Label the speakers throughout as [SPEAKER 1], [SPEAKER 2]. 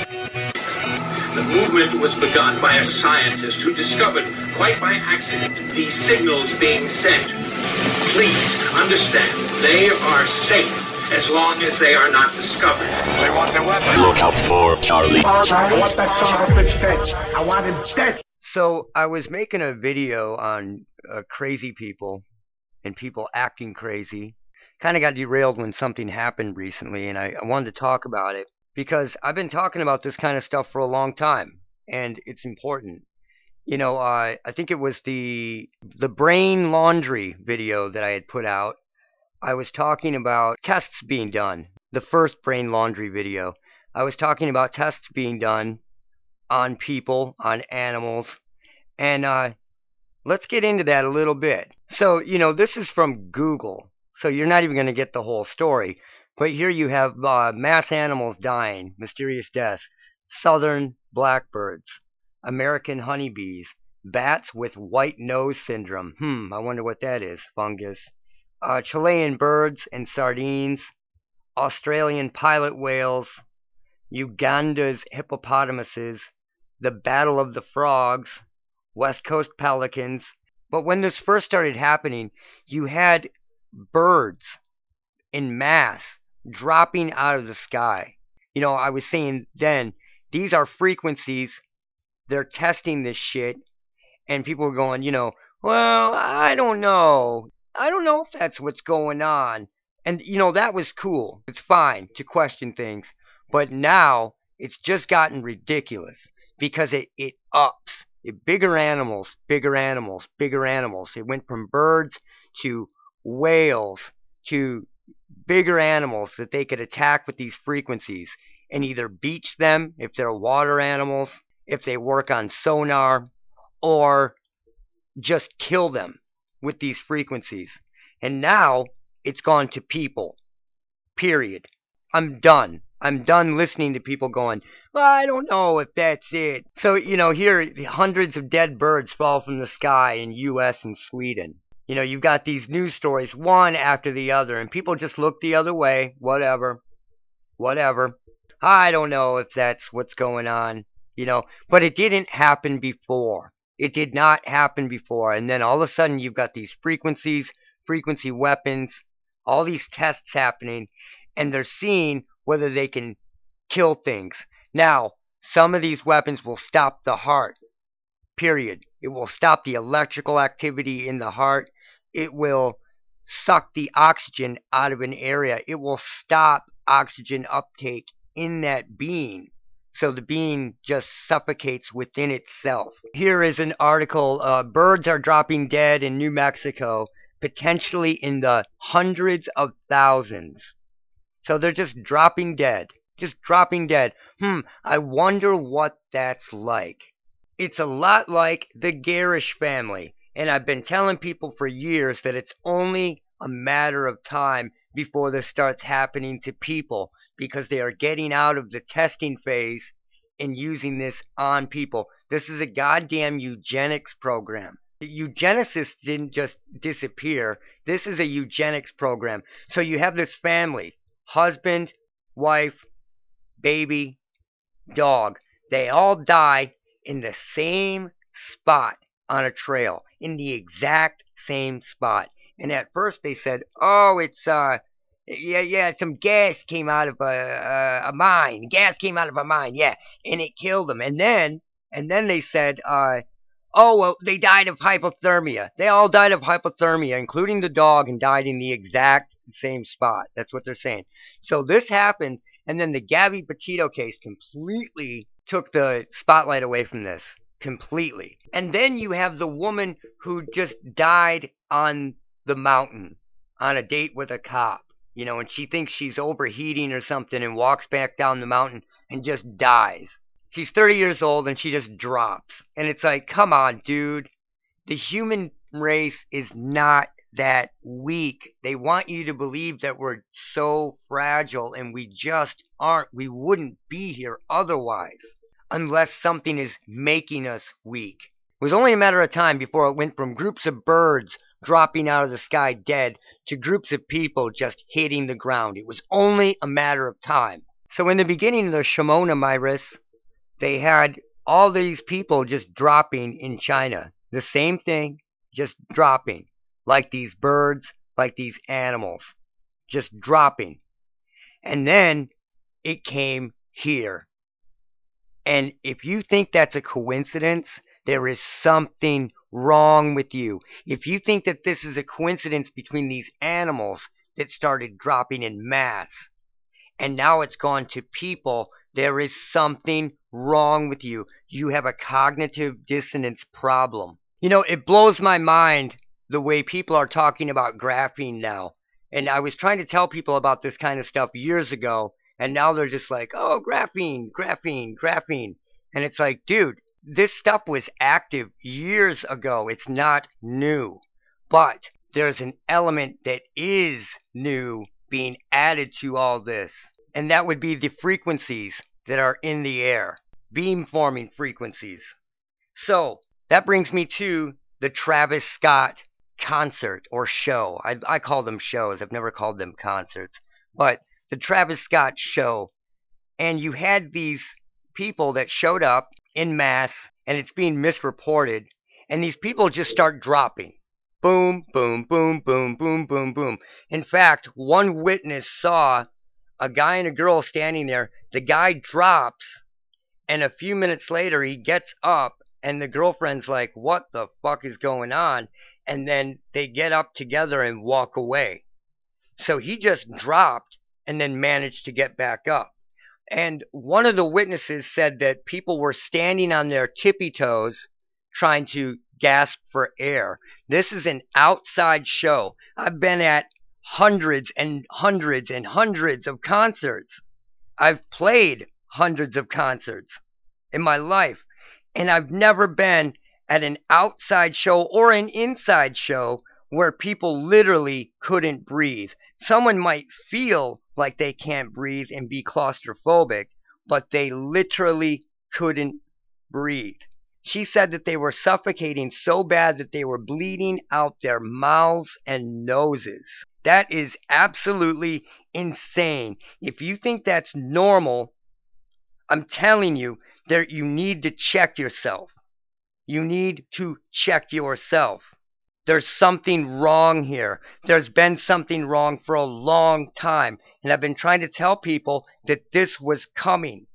[SPEAKER 1] The movement was begun by a scientist who discovered, quite by accident, these signals being sent. Please understand, they are safe as long as they are not discovered.
[SPEAKER 2] They want their weapon.
[SPEAKER 3] Look out for Charlie.
[SPEAKER 4] I want that son of a bitch dead. I want him dead.
[SPEAKER 5] So I was making a video on crazy people and people acting crazy. Kind of got derailed when something happened recently, and I wanted to talk about it because I've been talking about this kind of stuff for a long time, and it's important. You know, I think it was the brain laundry video that I had put out. I was talking about tests being done. The first brain laundry video. I was talking about tests being done on people, on animals, and let's get into that a little bit. So, you know, this is from Google, so you're not even going to get the whole story. But here you have mass animals dying, mysterious deaths, southern blackbirds, American honeybees, bats with white nose syndrome. I wonder what that is. Fungus. Chilean birds and sardines, Australian pilot whales, Uganda's hippopotamuses, the Battle of the Frogs, West Coast pelicans. But when this first started happening, you had birds in mass dropping out of the sky. You know, I was saying then, these are frequencies. They're testing this shit. And people were going, you know, well, I don't know. I don't know if that's what's going on. And, you know, that was cool. It's fine to question things. But now it's just gotten ridiculous because it ups. Bigger animals, bigger animals, bigger animals. It went from birds to whales to bigger animals that they could attack with these frequencies and either beach them if they're water animals, if they work on sonar, or just kill them with these frequencies. And now it's gone to people. Period. I'm done. I'm done listening to people going, well, I don't know if that's it. So, you know, here, hundreds of dead birds fall from the sky in US and Sweden. You know, you've got these news stories, one after the other, and people just look the other way. Whatever. I don't know if that's what's going on, you know. But it didn't happen before. It did not happen before. And then all of a sudden, you've got these frequencies, frequency weapons, all these tests happening, and they're seeing whether they can kill things. Now, some of these weapons will stop the heart, period. It will stop the electrical activity in the heart. It will suck the oxygen out of an area. It will stop oxygen uptake in that being. So the being just suffocates within itself. Here is an article. Birds are dropping dead in New Mexico, potentially in the hundreds of thousands. So they're just dropping dead. Just dropping dead. I wonder what that's like. It's a lot like the Gerrish family. And I've been telling people for years that it's only a matter of time before this starts happening to people, because they are getting out of the testing phase and using this on people. This is a goddamn eugenics program. Eugenicists didn't just disappear. This is a eugenics program. So you have this family, husband, wife, baby, dog. They all die in the same spot on a trail, in the exact same spot. And at first they said, oh, it's some gas came out of a mine. Gas came out of a mine, yeah, and it killed them. And then they said, oh, well, they died of hypothermia. They all died of hypothermia, including the dog, and died in the exact same spot. That's what they're saying. So this happened, and then the Gabby Petito case completely took the spotlight away from this. Completely. And then you have the woman who just died on the mountain on a date with a cop, you know, and she thinks she's overheating or something and walks back down the mountain and just dies. She's 30 years old and she just drops. And it's like, come on, dude. The human race is not that weak. They want you to believe that we're so fragile, and we just aren't. We wouldn't be here otherwise, unless something is making us weak. It was only a matter of time before it went from groups of birds dropping out of the sky dead to groups of people just hitting the ground. It was only a matter of time. So in the beginning of the Shimona virus, they had all these people just dropping in China. The same thing, just dropping. Like these birds, like these animals. Just dropping. And then it came here. And if you think that's a coincidence, there is something wrong with you. If you think that this is a coincidence between these animals that started dropping in mass, and now it's gone to people, there is something wrong with you. You have a cognitive dissonance problem. You know, it blows my mind the way people are talking about graphene now. And I was trying to tell people about this kind of stuff years ago, and now they're just like, oh, graphene, graphene, graphene. And it's like, dude, this stuff was active years ago. It's not new. But there's an element that is new being added to all this. And that would be the frequencies that are in the air. Beamforming frequencies. So, that brings me to the Travis Scott concert or show. I call them shows. I've never called them concerts. But the Travis Scott show. And you had these people that showed up in mass, and it's being misreported. And these people just start dropping. Boom, boom, boom, boom, boom, boom, boom. In fact, one witness saw a guy and a girl standing there. The guy drops, and a few minutes later he gets up, and the girlfriend's like, what the fuck is going on? And then they get up together and walk away. So he just dropped and then managed to get back up. And one of the witnesses said that people were standing on their tippy toes trying to gasp for air. This is an outside show. I've been at hundreds and hundreds and hundreds of concerts. I've played hundreds of concerts in my life. And I've never been at an outside show or an inside show where people literally couldn't breathe. Someone might feel like they can't breathe and be claustrophobic, but they literally couldn't breathe. She said that they were suffocating so bad that they were bleeding out their mouths and noses. That is absolutely insane. If you think that's normal, I'm telling you, you need to check yourself. You need to check yourself. There's something wrong here. There's been something wrong for a long time. And I've been trying to tell people that this was coming.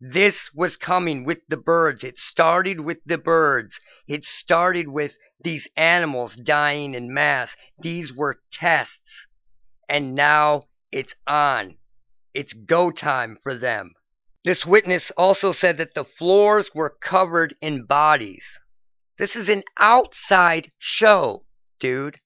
[SPEAKER 5] This was coming with the birds. It started with the birds. It started with these animals dying in mass. These were tests. And now it's on. It's go time for them. This witness also said that the floors were covered in bodies. This is an outside show, dude.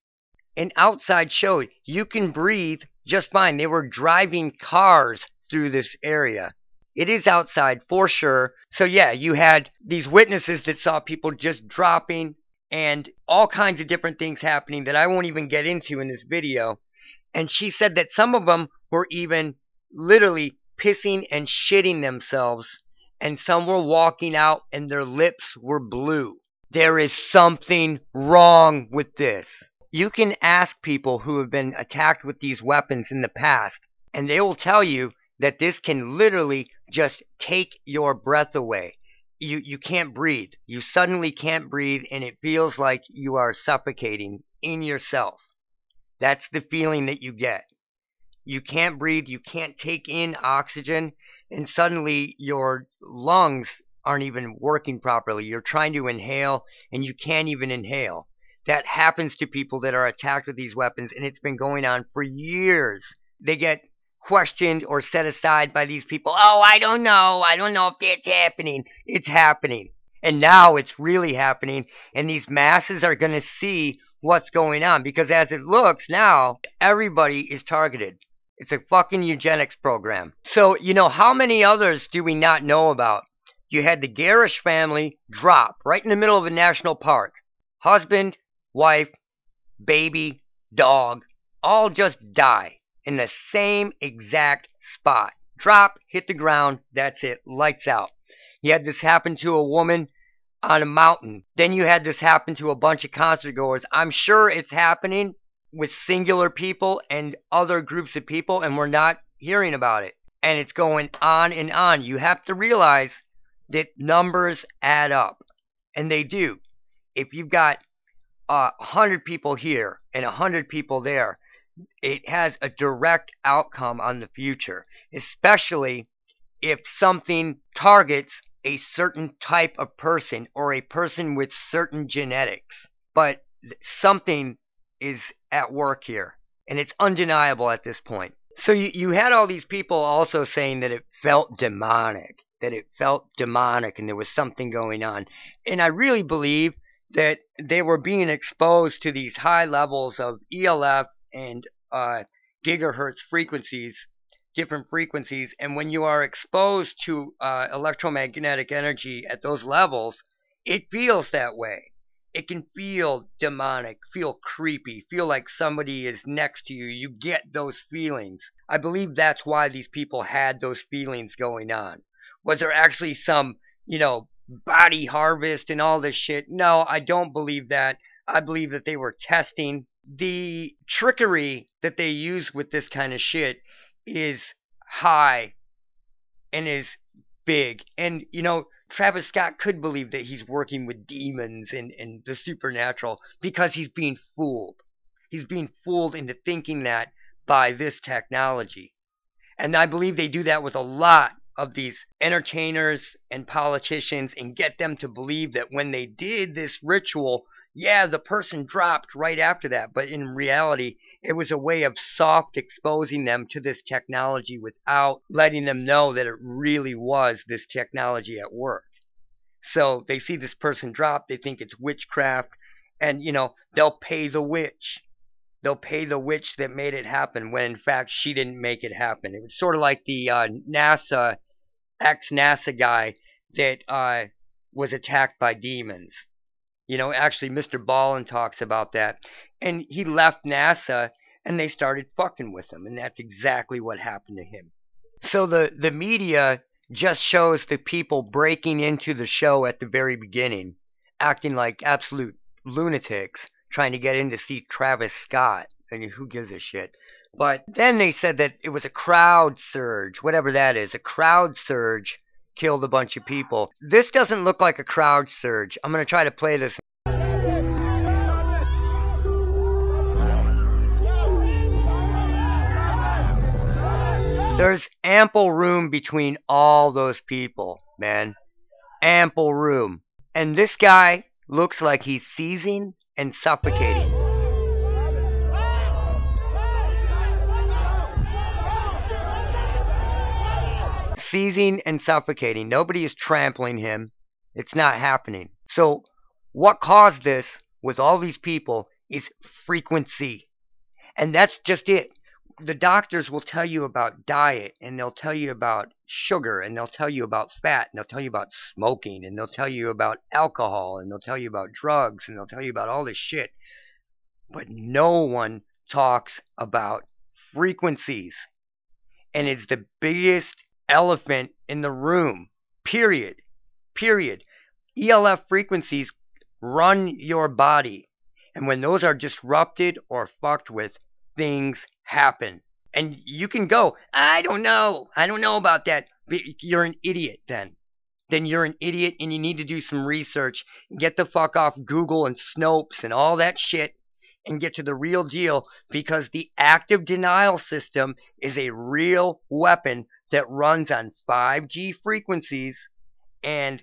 [SPEAKER 5] An outside show. You can breathe just fine. They were driving cars through this area. It is outside for sure. So yeah, you had these witnesses that saw people just dropping and all kinds of different things happening that I won't even get into in this video. And she said that some of them were even literally pissing and shitting themselves, and some were walking out and their lips were blue. There is something wrong with this. You can ask people who have been attacked with these weapons in the past, and they will tell you that this can literally just take your breath away. You can't breathe. You suddenly can't breathe, and it feels like you are suffocating in yourself. That's the feeling that you get. You can't breathe, you can't take in oxygen, and suddenly your lungs aren't even working properly. You're trying to inhale, and you can't even inhale. That happens to people that are attacked with these weapons, and it's been going on for years. They get questioned or set aside by these people. Oh, I don't know if that's happening. It's happening. And now it's really happening, and these masses are going to see what's going on, because as it looks now, everybody is targeted. It's a fucking eugenics program. So, you know, how many others do we not know about? You had the Gerrish family drop right in the middle of a national park. Husband, wife, baby, dog, all just die in the same exact spot. Drop, hit the ground, that's it, lights out. You had this happen to a woman on a mountain. Then you had this happen to a bunch of concert goers. I'm sure it's happening with singular people and other groups of people, and we're not hearing about it. And it's going on and on. You have to realize that numbers add up. And they do. If you've got 100 people here and 100 people there, it has a direct outcome on the future, especially if something targets a certain type of person or a person with certain genetics. But something is at work here, and it's undeniable at this point. So you had all these people also saying that it felt demonic, and there was something going on. And I really believe that they were being exposed to these high levels of ELF and gigahertz frequencies, different frequencies. And when you are exposed to electromagnetic energy at those levels, it feels that way. It can feel demonic, feel creepy, feel like somebody is next to you. You get those feelings. I believe that's why these people had those feelings going on. Was there actually some, body harvest and all this shit? No, I don't believe that. I believe that they were testing. The trickery that they use with this kind of shit is high and is big. And, Travis Scott could believe that he's working with demons and the supernatural because he's being fooled. He's being fooled into thinking that by this technology. And I believe they do that with a lot of these entertainers and politicians and get them to believe that when they did this ritual, yeah, the person dropped right after that. But in reality, it was a way of soft exposing them to this technology without letting them know that it really was this technology at work. So they see this person drop, they think it's witchcraft, and, they'll pay the witch. They'll pay the witch that made it happen when, in fact, she didn't make it happen. It was sort of like the ex-NASA guy that was attacked by demons. Actually, Mr. Ballin talks about that. And he left NASA, and they started fucking with him. And that's exactly what happened to him. So the media just shows the people breaking into the show at the very beginning, acting like absolute lunatics, trying to get in to see Travis Scott. I mean, who gives a shit? But then they said that it was a crowd surge, whatever that is. A crowd surge killed a bunch of people. This doesn't look like a crowd surge. I'm going to try to play this. There's ample room between all those people, man. Ample room. And this guy looks like he's seizing and suffocating. Seizing and suffocating. Nobody is trampling him. It's not happening. So what caused this with all these people is frequency. And that's just it. The doctors will tell you about diet, and they'll tell you about sugar, and they'll tell you about fat, and they'll tell you about smoking, and they'll tell you about alcohol, and they'll tell you about drugs, and they'll tell you about all this shit. But no one talks about frequencies. And it's the biggest elephant in the room. Period. ELF frequencies run your body. And when those are disrupted or fucked with, things happen. And you can go, I don't know about that. But you're an idiot then. Then you're an idiot and you need to do some research. Get the fuck off Google and Snopes and all that shit and get to the real deal, because the active denial system is a real weapon that runs on 5G frequencies. And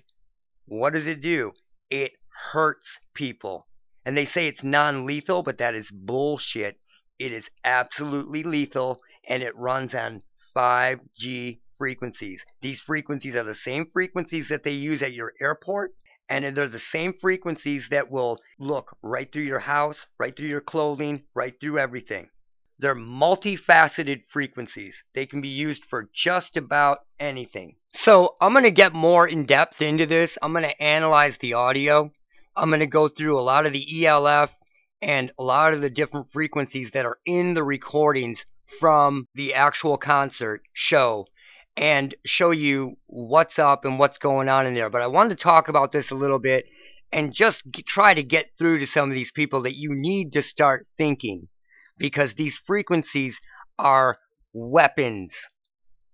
[SPEAKER 5] what does it do? It hurts people. And they say it's non-lethal, but that is bullshit. It is absolutely lethal, and it runs on 5G frequencies. These frequencies are the same frequencies that they use at your airport, and they're the same frequencies that will look right through your house, right through your clothing, right through everything. They're multifaceted frequencies. They can be used for just about anything. So I'm going to get more in depth into this. I'm going to analyze the audio. I'm going to go through a lot of the ELF and a lot of the different frequencies that are in the recordings from the actual concert show and show you what's up and what's going on in there. But I wanted to talk about this a little bit and just try to get through to some of these people that you need to start thinking, because these frequencies are weapons.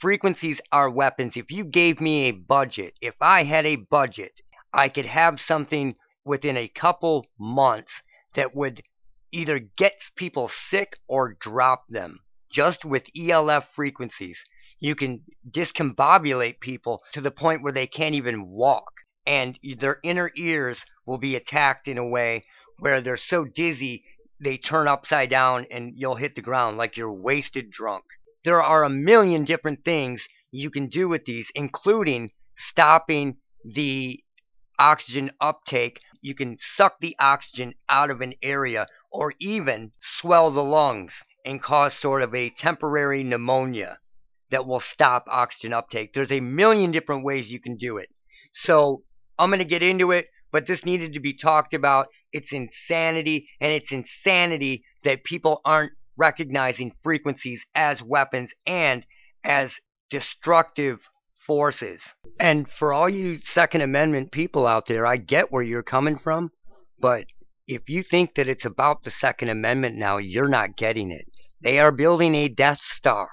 [SPEAKER 5] Frequencies are weapons. If you gave me a budget, if I had a budget, I could have something within a couple months that would either get people sick or drop them. Just with ELF frequencies, you can discombobulate people to the point where they can't even walk. And their inner ears will be attacked in a way where they're so dizzy they turn upside down and you'll hit the ground like you're wasted drunk. There are a million different things you can do with these, including stopping the oxygen uptake. You can suck the oxygen out of an area or even swell the lungs and cause sort of a temporary pneumonia that will stop oxygen uptake. There's a million different ways you can do it. So I'm going to get into it, but this needed to be talked about. It's insanity, and it's insanity that people aren't recognizing frequencies as weapons and as destructive forces. And for all you Second Amendment people out there, I get where you're coming from, but if you think that it's about the Second Amendment now, you're not getting it. They are building a Death Star,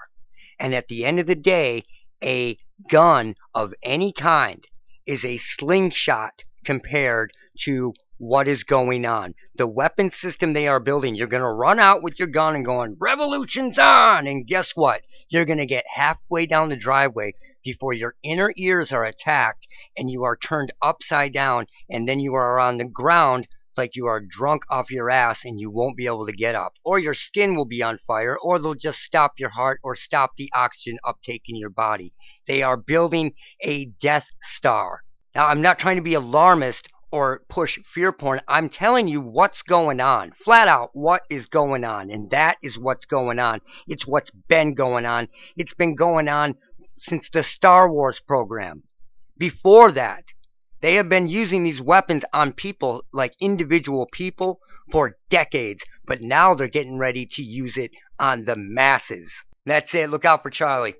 [SPEAKER 5] and at the end of the day, a gun of any kind is a slingshot compared to what is going on. The weapon system they are building, you're going to run out with your gun and going, revolution's on! And guess what? You're going to get halfway down the driveway before your inner ears are attacked and you are turned upside down, and then you are on the ground like you are drunk off your ass and you won't be able to get up. Or your skin will be on fire, or they'll just stop your heart or stop the oxygen uptake in your body. They are building a Death Star. Now, I'm not trying to be alarmist or push fear porn. I'm telling you what's going on. Flat out, what is going on. And that is what's going on. It's what's been going on. It's been going on since the Star Wars program. Before that, they have been using these weapons on people, like individual people, for decades. But now they're getting ready to use it on the masses. That's it. Look out for Charlie.